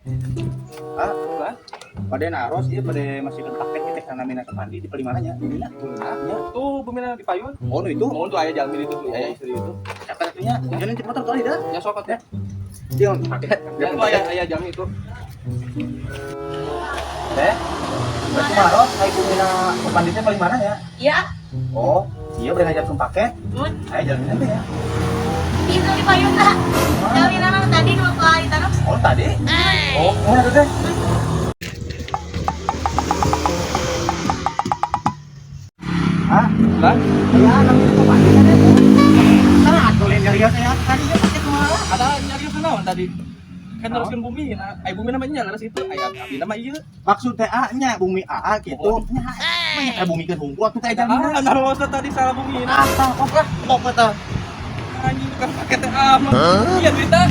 Ah, bukan. Pada naros dia pada masih paket kita karena mina ke mandi di palimananya. Mina punyanya. Tuh pemina di payun. Oh, itu. Mau tuh ayah jamin itu tuh, ayah istri itu. Siapa satunya? Jangan cepat motor kali dah. Ya sokot ya. Dia paket. Ya tuh ayah jamin itu. Berarti naros kayak mina ke mandinya palimananya. Iya. Oh, iya udah ngajak paket. Ayo jalan nanti ya. Itu di payung tak? Jaminan apa tadi dua kali taruh. Oh, tadi? Oh, mana tuh, Teh? Hah? Lah, Ya, namanya itu pandi kan ya. Nah, tulen dari saya tadinya paket malah. ada nyari kenawan tadi. Kan teruskan bumi, nah, bumi namanya laras itu, abi nama iya. Maksud teh A-nya bumi A gitu. Nya, banyak bumi ke hungku waktu teh jaminan. Ah, nah usah tadi salah bumi. Ah, kok kata. Anjing bukan pakai teh aman. Iya berita.